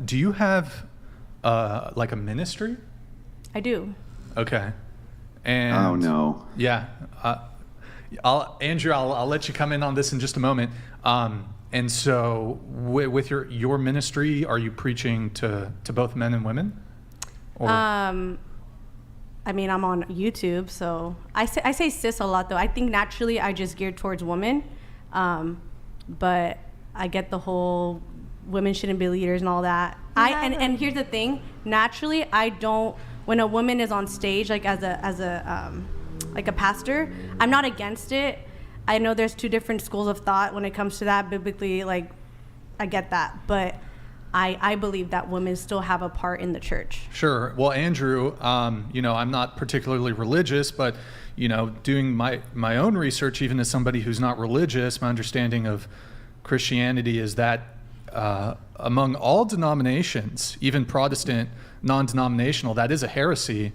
do you have like a ministry? I do. Okay. And oh no. Yeah. Andrew, I'll let you come in on this in just a moment. And so with your ministry, are you preaching to both men and women? Or? I mean, I'm on YouTube, so I say sis a lot, though. I think naturally I just geared towards women. But I get the whole women shouldn't be leaders and all that. And here's the thing. Naturally, I don't, when a woman is on stage, like as a pastor, I'm not against it. I know there's two different schools of thought when it comes to that. Biblically, like, I get that. But I believe that women still have a part in the church. Sure. Well, Andrew, I'm not particularly religious, but, doing my own research, even as somebody who's not religious, my understanding of Christianity is that among all denominations, even Protestant, non-denominational, that is a heresy.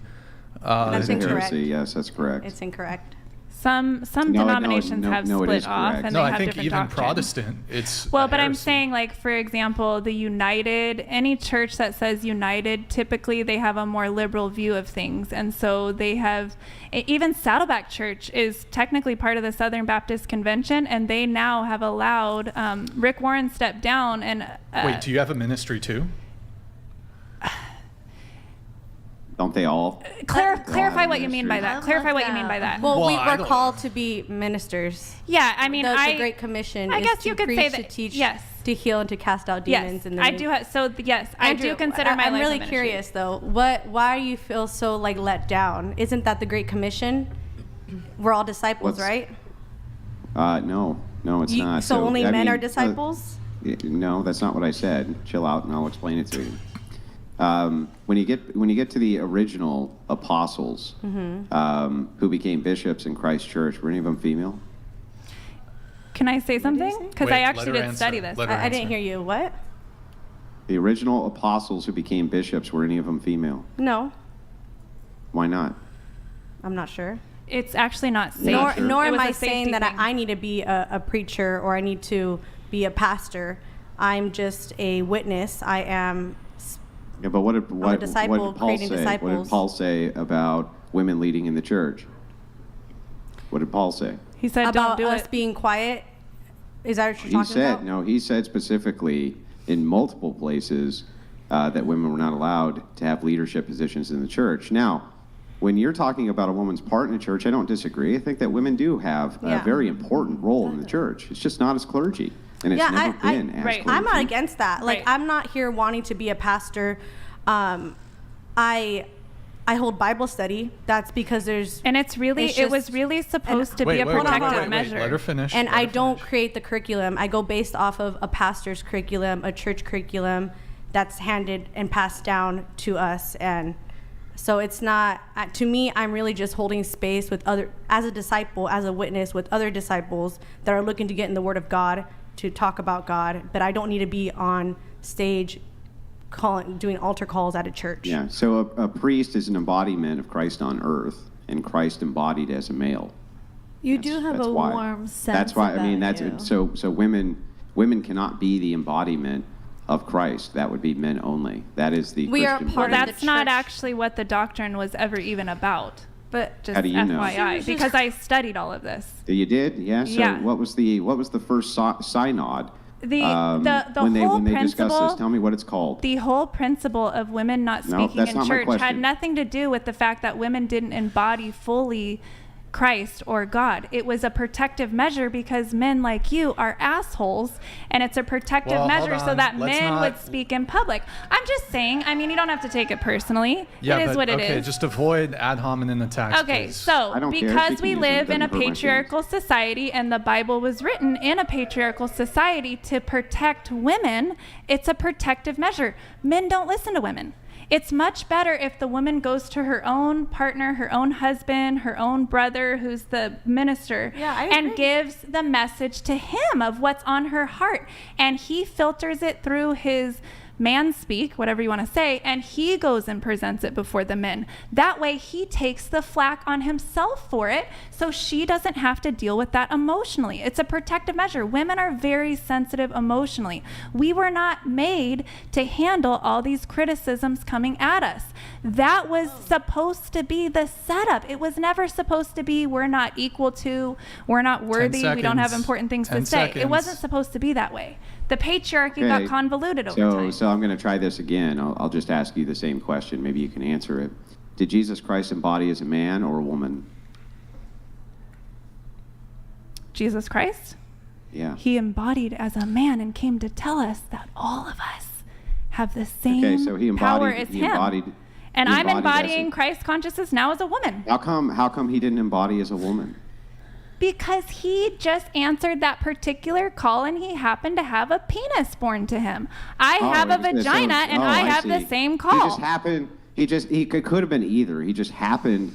That's incorrect. Heresy, yes, that's correct. It's incorrect. Some denominations have split off, and no, they I have think different even doctrines. Protestant, it's well, but I'm saying, like, for example, the United, any church that says United, typically they have a more liberal view of things, and so they have, even Saddleback Church is technically part of the Southern Baptist Convention, and they now have allowed, Rick Warren stepped down, and wait, do you have a ministry too? Don't they all? Clarify what you mean by that. Clarify what you mean by that. Well, we were called to be ministers. Yeah, I mean, the Great Commission I is guess to you could preach, say that, to teach, yes, to heal, and to cast out demons. Yes, and I do. I do consider my life I'm really a ministry. curious, though. Why do you feel so, like, let down? Isn't that the Great Commission? We're all disciples, right? No, it's not. So only men are disciples? No, that's not what I said. Chill out, and I'll explain it to you. When you get to the original apostles, who became bishops in Christ's church, were any of them female? Can I say something? Because I actually did study this. I didn't hear you. What? The original apostles who became bishops, were any of them female? No. Why not? I'm not sure. It's actually not safe. Nor am I saying that I need to be a preacher or I need to be a pastor. I'm just a witness. I am. Yeah, but what did Paul say? Disciples. What did Paul say about women leading in the church? What did Paul say? He said, about "Don't do us being quiet." Is that what you're talking about? No, he said specifically in multiple places that women were not allowed to have leadership positions in the church. Now, when you're talking about a woman's part in the church, I don't disagree. I think that women do have a very important role in the church. It's just not as clergy. And it's never been as clergy. I'm not against that. Like, I'm not here wanting to be a pastor. I hold Bible study. That's because there's... And it was really supposed to be a protective measure. Let her finish. And I don't create the curriculum. I go based off of a pastor's curriculum, a church curriculum that's handed and passed down to us. And so it's not... To me, I'm really just holding space with as a disciple, as a witness with other disciples that are looking to get in the Word of God, to talk about God, but I don't need to be on stage doing altar calls at a church. Yeah, so a priest is an embodiment of Christ on earth, and Christ embodied as a male. You do have a warm sense. That's why, about I mean, that's you. so women cannot be the embodiment of Christ. That would be men only. That is the We are Christian part way. of That's not actually what the doctrine was ever even about. But just How do you know? FYI, because I studied all of this. You did? Yeah. So Yeah. what was the first synod? The when whole they discussed principle. this, tell me what it's called. The whole principle of women not speaking that's in not my church had question. nothing to do with the fact that women didn't embody fully Christ or God. It was a protective measure because men like you are assholes, and it's a protective measure so that men would speak in public. I'm just saying, I mean, you don't have to take it personally. Yeah, it is what it is. Okay, just avoid ad hominem attacks. Okay, please. so because we live in a patriarchal society and the Bible was written in a patriarchal society to protect women, it's a protective measure. Men don't listen to women. It's much better if the woman goes to her own partner, her own husband, her own brother, who's the minister, and gives the message to him of what's on her heart. And he filters it through his man speak, whatever you want to say, and he goes and presents it before the men. That way he takes the flack on himself for it, so she doesn't have to deal with that emotionally. It's a protective measure. Women are very sensitive emotionally. We were not made to handle all these criticisms coming at us. That was supposed to be the setup. It was never supposed to be, we're not equal to, we're not worthy, we don't have important things to say. It wasn't supposed to be that way. The patriarchy got convoluted over time. So I'm going to try this again. I'll just ask you the same question. Maybe you can answer it. Did Jesus Christ embody as a man or a woman? Jesus Christ? Yeah. He embodied as a man and came to tell us that all of us have the same power as him. And I'm embodying Christ consciousness now as a woman. How come he didn't embody as a woman? Because he just answered that particular call and he happened to have a penis born to him. I have a vagina and I have the same call. He could have been either. He just happened,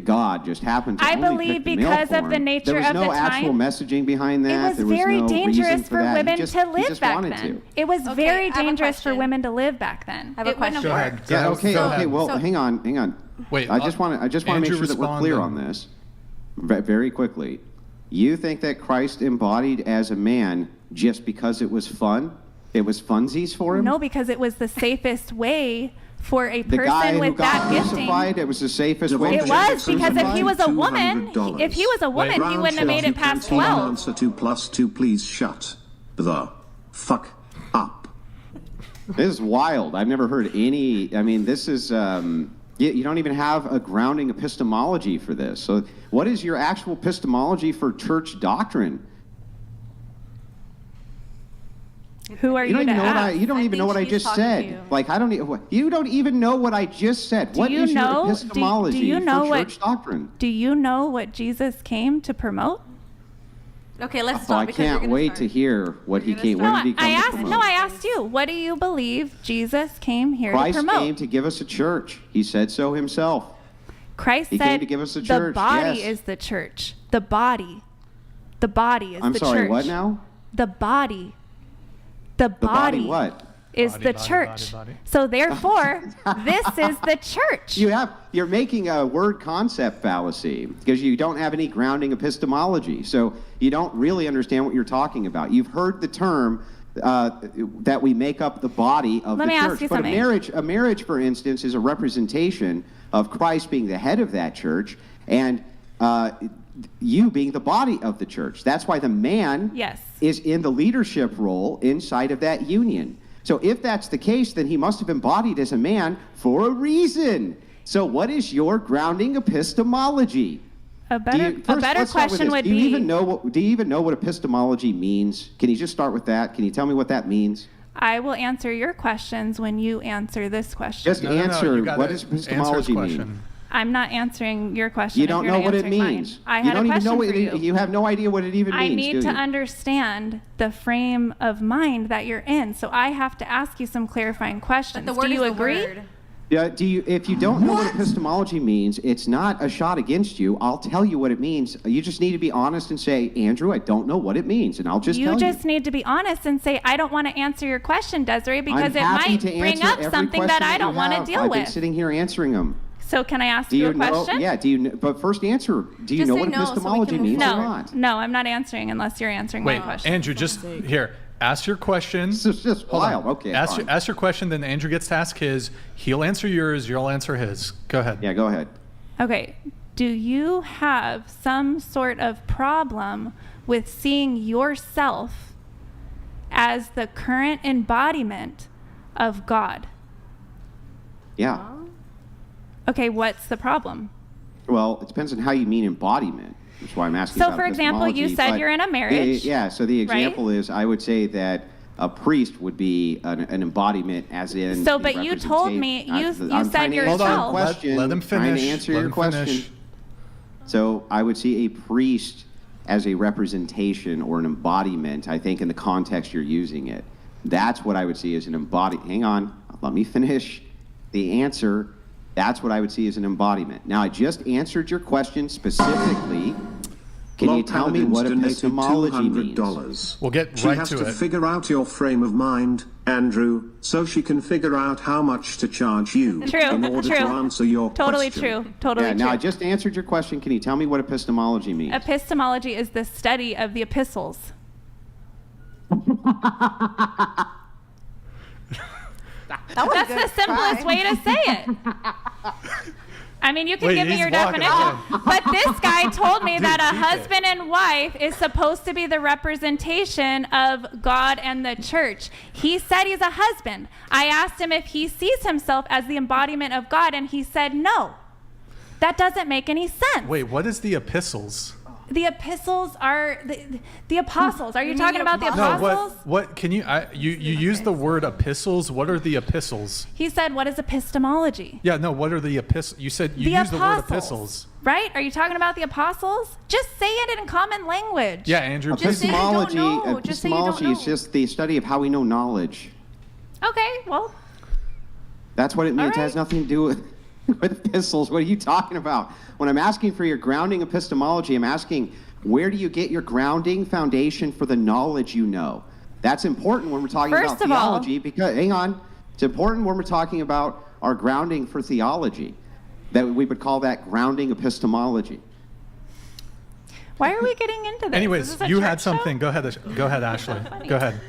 God just happened to I only believe pick the because male of the form. nature of the time. There was no actual messaging behind that. It was very dangerous for women to live just back wanted then. to. It was very I have a dangerous for question. women to live back then. I have a question. Go ahead. Yeah, okay. Well, So- hang on. Wait, I just want to make Andrew sure that we're respond clear and- on this. Very quickly. You think that Christ embodied as a man just because it was fun? It was funsies for him? No, because it was the safest way for a The guy person who with got that gifting. crucified, it was the safest way It to was, get because if he was a crucified? woman, he wouldn't have made it past 12. Answer 2 + 2, please shut the fuck up. This is wild. I've never heard any. I mean, this is. You don't even have a grounding epistemology for this. So, what is your actual epistemology for church doctrine? Who are you, to ask? You don't even know what I just said. Like, I don't. You don't even know what I just said. What is your epistemology for church doctrine? Do you know what Jesus came to promote? Okay, let's Oh, stop. I because you're can't gonna wait start. to hear what he came. No, What did he come to promote? I asked you. What do you believe Jesus came here Christ to promote? came to give us a church. He said so himself. Christ He said came to give us a the church, body yes. is the church. The body. The body is I'm the sorry, church. what now? The body. The body body what? is Body, the body, church. body. So therefore, this is the church. You're making a word concept fallacy because you don't have any grounding epistemology. So you don't really understand what you're talking about. You've heard the term that we make up the body of Let the me church. ask you But something. a marriage, for instance, is a representation of Christ being the head of that church and you being the body of the church. That's why the man Yes. is in the leadership role inside of that union. So if that's the case, then he must have embodied as a man for a reason. So what is your grounding epistemology? A better Let's start with question this. would Do you be, even know what epistemology means? Can you just start with that? Can you tell me what that means? I will answer your questions when you answer this question. Just answer. you gotta What does answer his epistemology question. mean? I'm not answering your question. You if don't you're know not what it answering mine. means. I You had don't a even question know for you. You have no idea what it even I means. need do to you? understand the frame of mind that you're in, so I have to ask you some clarifying questions. But the word Do you is the agree? word. Yeah, if you don't know what epistemology means, it's not a shot against you. I'll tell you what it means. You just need to be honest and say, Andrew, I don't know what it means, and I'll just tell You you. just need to be honest and say, I don't want to answer your question, Desiree, because I'm it happy might to bring answer up every something question that I you don't want to have. deal I've been with. sitting here answering them. So can I ask Do you you a know? question? Yeah. Do you? But first answer. Do you Just know say what no so we epistemology can move means or No, not? no, I'm not answering unless you're answering Wait, my question. Andrew, just here. Ask your question. This is just Hold on. wild. Okay. Ask fine. your question, then Andrew gets to ask his. He'll answer yours. You'll answer his. Go ahead. Yeah. Go ahead. Okay. Do you have some sort of problem with seeing yourself as the current embodiment of God? Yeah. Okay, what's the problem? Well, it depends on how you mean embodiment. That's why I'm asking So, about for example, you epistemology, said but you're in a marriage, Yeah. So the example is, I would say that a priest would be an embodiment, as in. So, a but you told me- representation. you I'm said trying to answer yourself- your Hold on, question. let him Trying finish. to answer Let your him question. finish. So I would see a priest as a representation or an embodiment, I think, in the context you're using it. That's what I would see as an embodiment. Hang on, let me finish the answer. That's what I would see as an embodiment. Now, I just answered your question specifically Can you Lord tell me what Paladin's epistemology donated means? $200. We'll get She right has to to it. figure out your frame of mind, Andrew, so she can figure out how much to charge you True, in order true. to answer your Totally question. true. Totally Yeah, true. now I just answered your question. Can you tell me what epistemology means? Epistemology is the study of the epistles. That was a That's good the simplest try. way to say it. I mean, you can Wait, give me he's your walking definition. on. But this guy told me that a keep it. husband and wife is supposed to be the representation of God and the church. He said he's a husband. I asked him if he sees himself as the embodiment of God, and he said no. That doesn't make any sense. Wait, what is the epistles? The epistles are the apostles. Are you talking about the No, apostles? what can you, you use the word epistles. What are the epistles? He said, what is epistemology? Yeah, no, what are the epistles? You said you used the word epistles. Right? Are you talking about the apostles? Just say it in common language. Yeah, Andrew, Just say please. you don't Epistemology, know. Just say you don't epistemology is know. just the study of how we know knowledge. Okay, well, That's what it means. It has right. nothing to do with epistles. What are you talking about? When I'm asking for your grounding epistemology, I'm asking, where do you get your grounding foundation for the knowledge you know? That's important when we're talking First about of all- theology because, hang on, it's important when we're talking about our grounding for theology, that we would call that grounding epistemology. why are we getting into this? Anyways, Is this a you church had something. show? Go ahead, Ashley. Go ahead.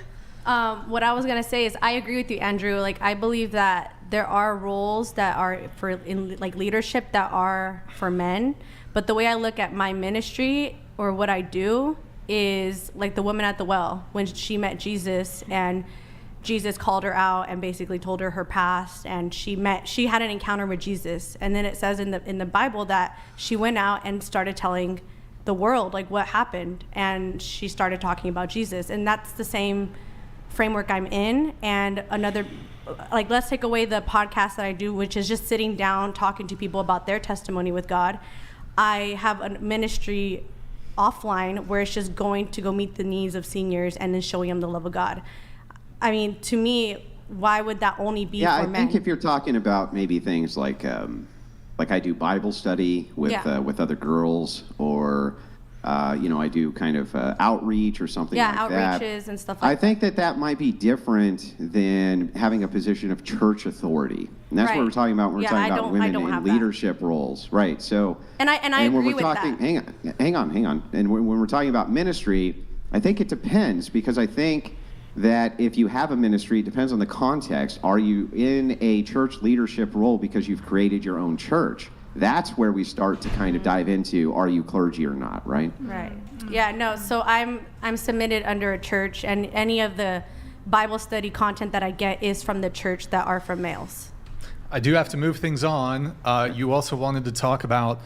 What I was gonna say is I agree with you, Andrew. Like I believe that there are roles that are for in like leadership that are for men, but the way I look at my ministry or what I do is like the woman at the well when she met Jesus and Jesus called her out and basically told her her past, and she had an encounter with Jesus, and then it says in the Bible that she went out and started telling the world like what happened, and she started talking about Jesus, and that's the same framework I'm in. And another, like, let's take away the podcast that I do, which is just sitting down talking to people about their testimony with God. I have a ministry offline where it's just going to go meet the needs of seniors and then showing them the love of God. I mean, to me, why would that only be Yeah, for I men? think if you're talking about maybe things like I do Bible study with Yeah. with other girls, or I do kind of outreach or something like that. outreaches and stuff like I think that might be different than having a position of church authority, and that's what Right. we're talking about when we're Yeah, talking I about don't women have in that. leadership roles, right? So, And I when agree we're with talking, that. hang on, and when we're talking about ministry, I think it depends, because I think that if you have a ministry, it depends on the context. Are you in a church leadership role because you've created your own church? That's where we start to kind of dive into, are you clergy or not, right? Right. Yeah, no, so I'm submitted under a church, and any of the Bible study content that I get is from the church that are from males. I do have to move things on. You also wanted to talk about